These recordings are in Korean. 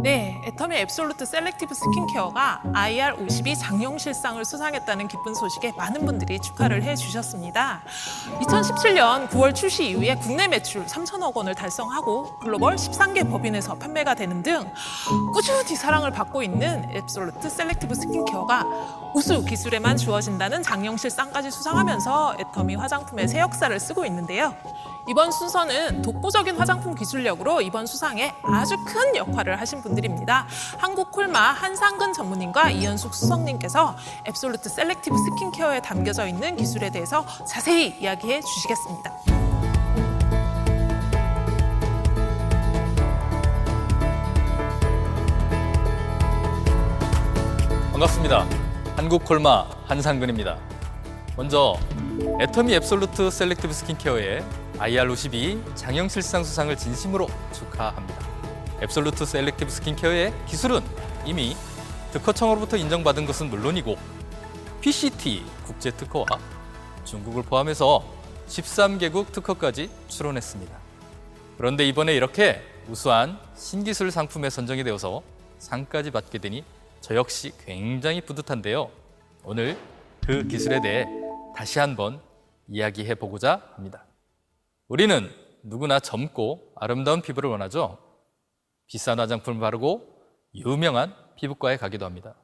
네, 애터미 앱솔루트 셀렉티브 스킨케어가 IR52 장영실상을 수상했다는 기쁜 소식에 많은 분들이 축하를 해주셨습니다. 2017년 9월 출시 이후에 국내 매출 3천억 원을 달성하고 글로벌 13개 법인에서 판매가 되는 등 꾸준히 사랑을 받고 있는 앱솔루트 셀렉티브 스킨케어가 우수 기술에만 주어진다는 장영실상까지 수상하면서 애터미 화장품의 새 역사를 쓰고 있는데요. 이번 순서는 독보적인 화장품 기술력으로 이번 수상에 아주 큰 역할을 하신 분들입니다. 한국콜마 한상근 전무님과 이현숙 수석님께서 앱솔루트 셀렉티브 스킨케어에 담겨져 있는 기술에 대해서 자세히 이야기해 주시겠습니다. 반갑습니다. 한국콜마 한상근입니다. 먼저 애터미 앱솔루트 셀렉티브 스킨케어의 IR52 장영실상 수상을 진심으로 축하합니다. 앱솔루트 셀렉티브 스킨케어의 기술은 이미 특허청으로부터 인정받은 것은 물론이고 PCT 국제특허와 중국을 포함해서 13개국 특허까지 출원했습니다. 그런데 이번에 이렇게 우수한 신기술 상품에 선정이 되어서 상까지 받게 되니 저 역시 굉장히 뿌듯한데요. 오늘 그 기술에 대해 다시 한번 이야기해 보고자 합니다. 우리는 누구나 젊고 아름다운 피부를 원하죠. 비싼 화장품을 바르고 유명한 피부과에 가기도 합니다.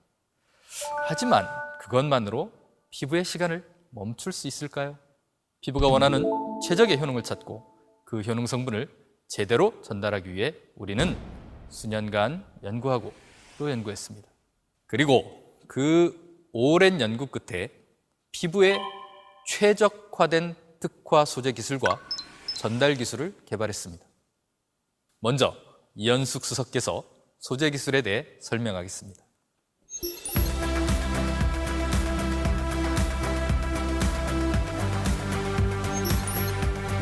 하지만 그것만으로 피부의 시간을 멈출 수 있을까요? 피부가 원하는 최적의 효능을 찾고 그 효능 성분을 제대로 전달하기 위해 우리는 수년간 연구하고 또 연구했습니다. 그리고 그 오랜 연구 끝에 피부에 최적화된 특화 소재 기술과 전달 기술을 개발했습니다. 먼저 이현숙 수석께서 소재 기술에 대해 설명하겠습니다.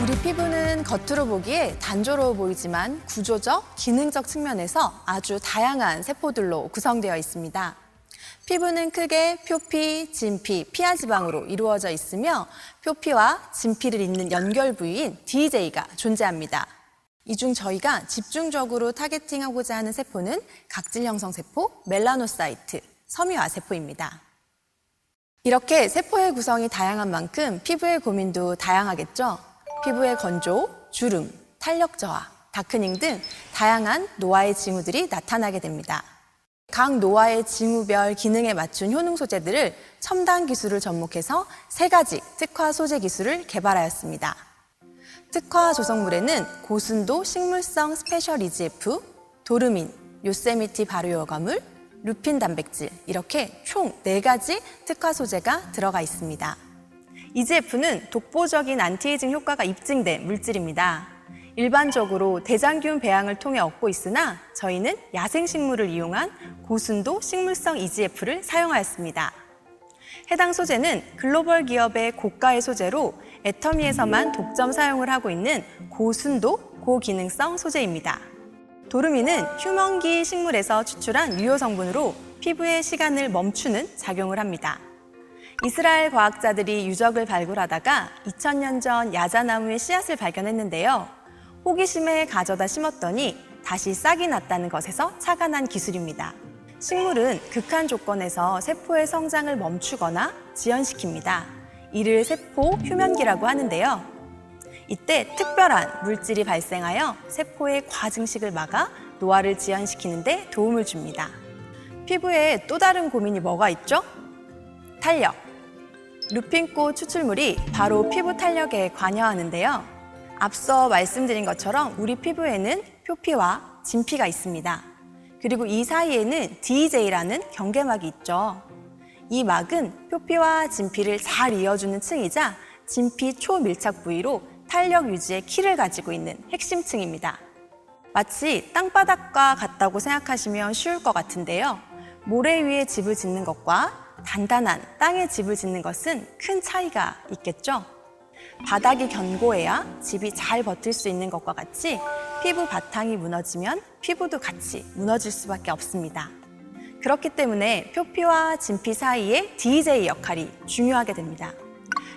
우리 피부는 겉으로 보기에 단조로워 보이지만 구조적, 기능적 측면에서 아주 다양한 세포들로 구성되어 있습니다. 피부는 크게 표피, 진피, 피하지방으로 이루어져 있으며 표피와 진피를 잇는 연결 부위인 DJ가 존재합니다. 이 중 저희가 집중적으로 타겟팅하고자 하는 세포는 각질 형성 세포, 멜라노사이트, 섬유화 세포입니다. 이렇게 세포의 구성이 다양한 만큼 피부의 고민도 다양하겠죠. 피부의 건조, 주름, 탄력 저하, 다크닝 등 다양한 노화의 징후들이 나타나게 됩니다. 각 노화의 징후별 기능에 맞춘 효능 소재들을 첨단 기술을 접목해서 3가지 특화 소재 기술을 개발하였습니다. 특화 조성물에는 고순도 식물성 스페셜 EGF, 도르민, 요세미티 발효효과물, 루핀 단백질 이렇게 총 4가지 특화 소재가 들어가 있습니다. EGF는 독보적인 안티에이징 효과가 입증된 물질입니다. 일반적으로 대장균 배양을 통해 얻고 있으나 저희는 야생식물을 이용한 고순도 식물성 EGF를 사용하였습니다. 해당 소재는 글로벌 기업의 고가의 소재로 애터미에서만 독점 사용을 하고 있는 고순도 고기능성 소재입니다. 도르민은 휴먼기 식물에서 추출한 유효 성분으로 피부의 시간을 멈추는 작용을 합니다. 이스라엘 과학자들이 유적을 발굴하다가 2000년 전 야자나무의 씨앗을 발견했는데요. 호기심에 가져다 심었더니 다시 싹이 났다는 것에서 착안한 기술입니다. 식물은 극한 조건에서 세포의 성장을 멈추거나 지연시킵니다. 이를 세포 휴면기라고 하는데요. 이때 특별한 물질이 발생하여 세포의 과증식을 막아 노화를 지연시키는 데 도움을 줍니다. 피부에 또 다른 고민이 뭐가 있죠? 탄력. 루핀꽃 추출물이 바로 피부 탄력에 관여하는데요. 앞서 말씀드린 것처럼 우리 피부에는 표피와 진피가 있습니다. 그리고 이 사이에는 DJ라는 경계막이 있죠. 이 막은 표피와 진피를 잘 이어주는 층이자 진피 초밀착 부위로 탄력 유지의 키를 가지고 있는 핵심 층입니다. 마치 땅바닥과 같다고 생각하시면 쉬울 것 같은데요. 모래 위에 집을 짓는 것과 단단한 땅에 집을 짓는 것은 큰 차이가 있겠죠. 바닥이 견고해야 집이 잘 버틸 수 있는 것과 같이 피부 바탕이 무너지면 피부도 같이 무너질 수밖에 없습니다. 그렇기 때문에 표피와 진피 사이에 DJ 역할이 중요하게 됩니다.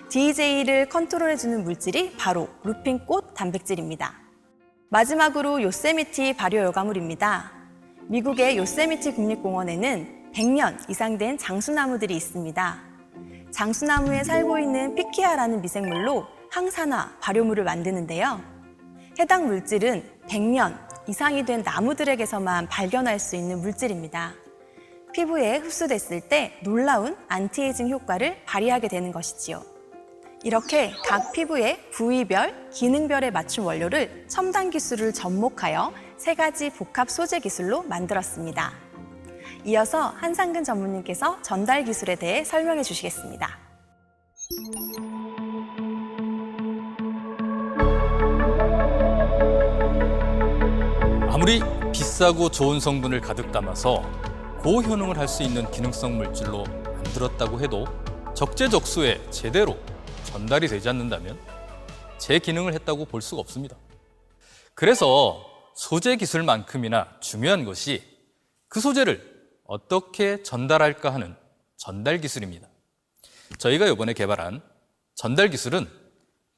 DJ를 컨트롤해주는 물질이 바로 루핀꽃 단백질입니다. 마지막으로 요세미티 발효 요가물입니다. 미국의 요세미티 국립공원에는 100년 이상 된 장수나무들이 있습니다. 장수나무에 살고 있는 피키아라는 미생물로 항산화, 발효물을 만드는데요. 해당 물질은 100년 이상이 된 나무들에게서만 발견할 수 있는 물질입니다. 피부에 흡수됐을 때 놀라운 안티에이징 효과를 발휘하게 되는 것이지요. 이렇게 각 피부의 부위별, 기능별에 맞춘 원료를 첨단 기술을 접목하여 3가지 복합 소재 기술로 만들었습니다. 이어서 한상근 전무님께서 전달 기술에 대해 설명해 주시겠습니다. 아무리 비싸고 좋은 성분을 가득 담아서 고효능을 할 수 있는 기능성 물질로 만들었다고 해도 적재적소에 제대로 전달이 되지 않는다면 제 기능을 했다고 볼 수가 없습니다. 그래서 소재 기술만큼이나 중요한 것이 그 소재를 어떻게 전달할까 하는 전달 기술입니다. 저희가 이번에 개발한 전달 기술은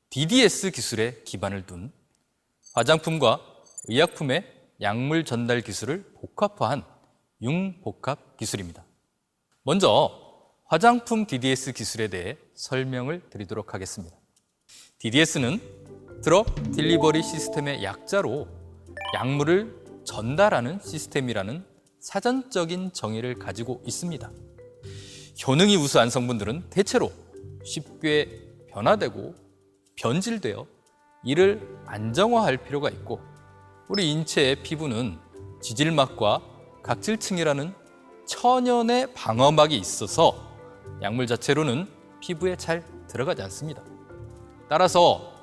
DDS 기술에 기반을 둔 화장품과 의약품의 약물 전달 기술을 복합화한 융복합 기술입니다. 먼저 화장품 DDS 기술에 대해 설명을 드리도록 하겠습니다. DDS는 드럭 딜리버리 시스템의 약자로 약물을 전달하는 시스템이라는 사전적인 정의를 가지고 있습니다. 효능이 우수한 성분들은 대체로 쉽게 변화되고 변질되어 이를 안정화할 필요가 있고, 우리 인체의 피부는 지질막과 각질층이라는 천연의 방어막이 있어서 약물 자체로는 피부에 잘 들어가지 않습니다. 따라서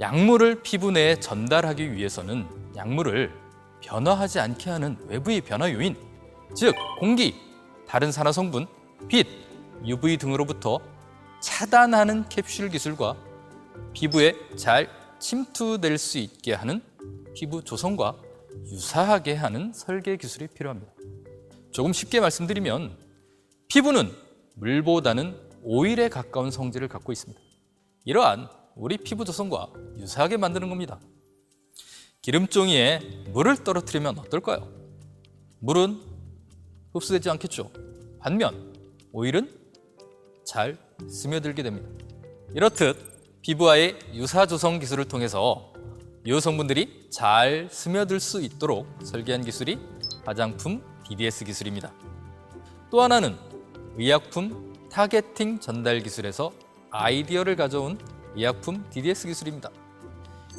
약물을 피부 내에 전달하기 위해서는 약물을 변화하지 않게 하는 외부의 변화 요인, 즉 공기, 다른 산화 성분, 빛, UV 등으로부터 차단하는 캡슐 기술과 피부에 잘 침투될 수 있게 하는 피부 조성과 유사하게 하는 설계 기술이 필요합니다. 조금 쉽게 말씀드리면 피부는 물보다는 오일에 가까운 성질을 갖고 있습니다. 이러한 우리 피부 조성과 유사하게 만드는 겁니다. 기름종이에 물을 떨어뜨리면 어떨까요? 물은 흡수되지 않겠죠. 반면 오일은 잘 스며들게 됩니다. 이렇듯 피부와의 유사 조성 기술을 통해서 이 성분들이 잘 스며들 수 있도록 설계한 기술이 화장품 DDS 기술입니다. 또 하나는 의약품 타겟팅 전달 기술에서 아이디어를 가져온 의약품 DDS 기술입니다.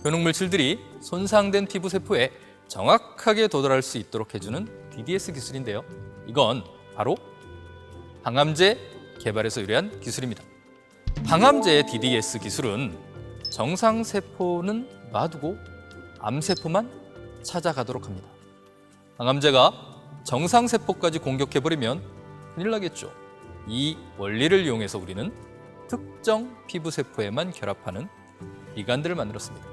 효능 물질들이 손상된 피부 세포에 정확하게 도달할 수 있도록 해주는 DDS 기술인데요. 이건 바로 항암제 개발에서 유래한 기술입니다. 항암제의 DDS 기술은 정상 세포는 놔두고 암세포만 찾아가도록 합니다. 항암제가 정상 세포까지 공격해버리면 큰일 나겠죠. 이 원리를 이용해서 우리는 특정 피부 세포에만 결합하는 리간드를 만들었습니다.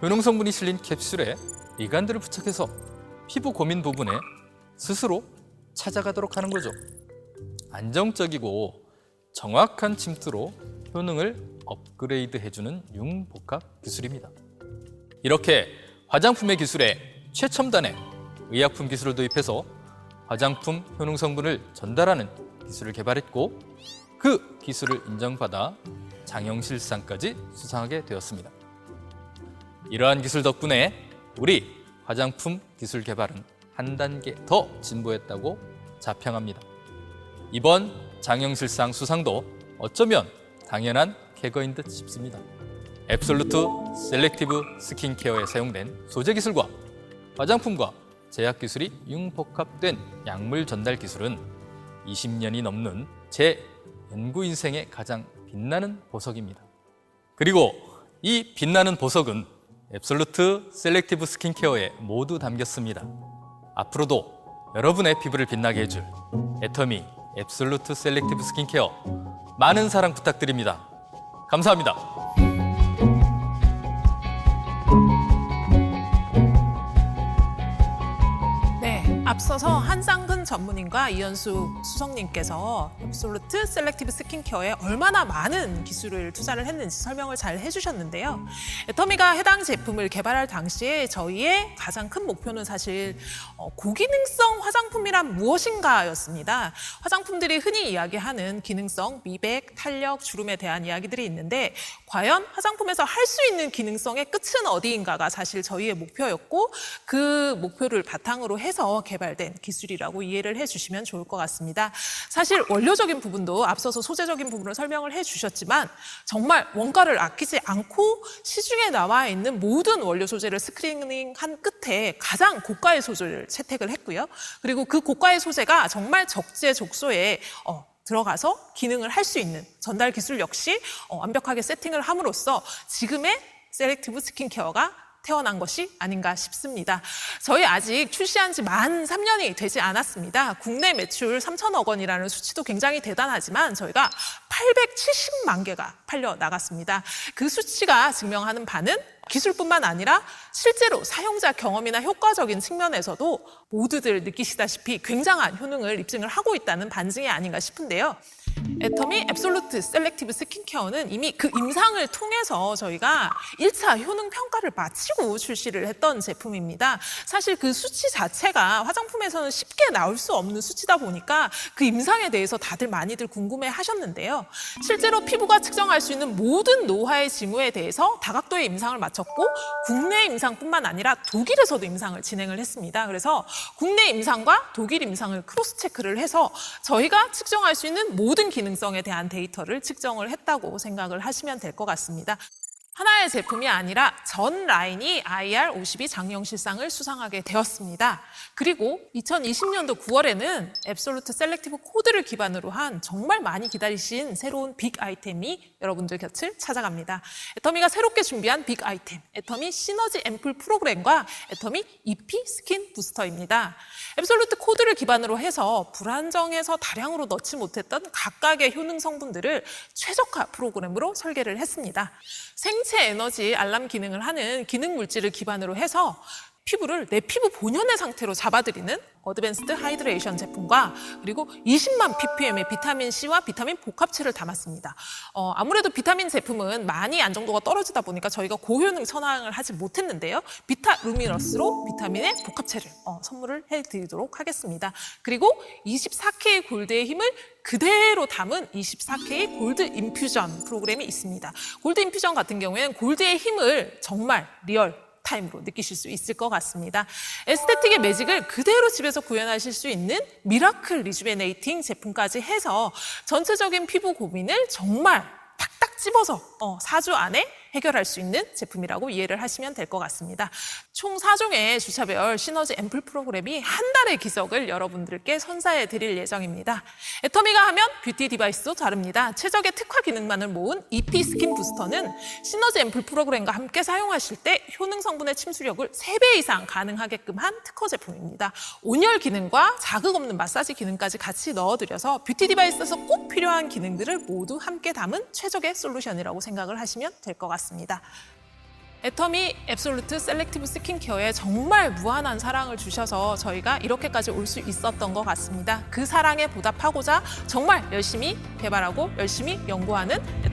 효능 성분이 실린 캡슐에 리간드를 부착해서 피부 고민 부분에 스스로 찾아가도록 하는 거죠. 안정적이고 정확한 침투로 효능을 업그레이드 해주는 융복합 기술입니다. 이렇게 화장품의 기술에 최첨단의 의약품 기술을 도입해서 화장품 효능 성분을 전달하는 기술을 개발했고, 그 기술을 인정받아 장영실상까지 수상하게 되었습니다. 이러한 기술 덕분에 우리 화장품 기술 개발은 한 단계 더 진보했다고 자평합니다. 이번 장영실상 수상도 어쩌면 당연한 쾌거인 듯 싶습니다. 앱솔루트 셀렉티브 스킨케어에 사용된 소재 기술과 화장품과 제약 기술이 융복합된 약물 전달 기술은 20년이 넘는 제 연구 인생의 가장 빛나는 보석입니다. 그리고 이 빛나는 보석은 앱솔루트 셀렉티브 스킨케어에 모두 담겼습니다. 앞으로도 여러분의 피부를 빛나게 해줄 애터미 앱솔루트 셀렉티브 스킨케어 많은 사랑 부탁드립니다. 감사합니다. 네, 앞서서 한상근 최정은 전문인과 이현수 수석님께서 앱솔루트 셀렉티브 스킨케어에 얼마나 많은 기술을 투자를 했는지 설명을 잘 해주셨는데요. 애터미가 해당 제품을 개발할 당시에 저희의 가장 큰 목표는 사실 고기능성 화장품이란 무엇인가였습니다. 화장품들이 흔히 이야기하는 기능성, 미백, 탄력, 주름에 대한 이야기들이 있는데 과연 화장품에서 할 수 있는 기능성의 끝은 어디인가가 사실 저희의 목표였고 그 목표를 바탕으로 해서 개발된 기술이라고 이해를 해주시면 좋을 것 같습니다. 사실 원료적인 부분도 앞서서 소재적인 부분을 설명을 해주셨지만 정말 원가를 아끼지 않고 시중에 나와 있는 모든 원료 소재를 스크리닝한 끝에 가장 고가의 소재를 채택을 했고요. 그리고 그 고가의 소재가 정말 적재적소에 들어가서 기능을 할 수 있는 전달 기술 역시 완벽하게 세팅을 함으로써 지금의 셀렉티브 스킨케어가 태어난 것이 아닌가 싶습니다. 저희 아직 출시한 지 만 3년이 되지 않았습니다. 국내 매출 3천억 원이라는 수치도 굉장히 대단하지만 저희가 870만 개가 팔려 나갔습니다. 그 수치가 증명하는 바는 기술뿐만 아니라 실제로 사용자 경험이나 효과적인 측면에서도 모두들 느끼시다시피 굉장한 효능을 입증을 하고 있다는 반증이 아닌가 싶은데요. 애터미 앱솔루트 셀렉티브 스킨케어는 이미 그 임상을 통해서 저희가 1차 효능 평가를 마치고 출시를 했던 제품입니다. 사실 그 수치 자체가 화장품에서는 쉽게 나올 수 없는 수치다 보니까 그 임상에 대해서 다들 많이들 궁금해 하셨는데요. 실제로 피부가 측정할 수 있는 모든 노화의 징후에 대해서 다각도의 임상을 마쳤고 국내 임상뿐만 아니라 독일에서도 임상을 진행을 했습니다. 그래서 국내 임상과 독일 임상을 크로스 체크를 해서 저희가 측정할 수 있는 모든 기능성에 대한 데이터를 측정을 했다고 생각을 하시면 될 것 같습니다. 하나의 제품이 아니라 전 라인이 IR52 장영실상을 수상하게 되었습니다. 그리고 2020년도 9월에는 앱솔루트 셀렉티브 코드를 기반으로 한 정말 많이 기다리신 새로운 빅 아이템이 여러분들 곁을 찾아갑니다. 애터미가 새롭게 준비한 빅 아이템, 애터미 시너지 앰플 프로그램과 애터미 EP 스킨 부스터입니다. 앱솔루트 코드를 기반으로 해서 불안정해서 다량으로 넣지 못했던 각각의 효능 성분들을 최적화 프로그램으로 설계를 했습니다. 생체 에너지 알람 기능을 하는 기능 물질을 기반으로 해서 피부를 내 피부 본연의 상태로 잡아들이는 어드밴스드 하이드레이션 제품과 그리고 20만 ppm의 비타민C와 비타민 복합체를 담았습니다. 아무래도 비타민 제품은 많이 안정도가 떨어지다 보니까 저희가 고효능 선항을 하지 못했는데요. 비타루미너스로 비타민의 복합체를 선물을 해드리도록 하겠습니다. 그리고 24K 골드의 힘을 그대로 담은 24K 골드 인퓨전 프로그램이 있습니다. 골드 인퓨전 같은 경우에는 골드의 힘을 정말 리얼 타임으로 느끼실 수 있을 것 같습니다. 에스테틱의 매직을 그대로 집에서 구현하실 수 있는 미라클 리주베네이팅 제품까지 해서 전체적인 피부 고민을 정말 탁탁 집어서 4주 안에 해결할 수 있는 제품이라고 이해를 하시면 될 것 같습니다. 총 4종의 주차별 시너지 앰플 프로그램이 한 달의 기적을 여러분들께 선사해 드릴 예정입니다. 애터미가 하면 뷰티 디바이스도 다릅니다. 최적의 특화 기능만을 모은 EP 스킨 부스터는 시너지 앰플 프로그램과 함께 사용하실 때 효능 성분의 침수력을 3배 이상 가능하게끔 한 특허 제품입니다. 온열 기능과 자극 없는 마사지 기능까지 같이 넣어드려서 뷰티 디바이스에서 꼭 필요한 기능들을 모두 함께 담은 최적의 솔루션이라고 생각을 하시면 될 것 같습니다. 애터미 앱솔루트 셀렉티브 스킨케어에 정말 무한한 사랑을 주셔서 저희가 이렇게까지 올 수 있었던 것 같습니다. 그 사랑에 보답하고자 정말 열심히 개발하고 열심히 연구하는 애터미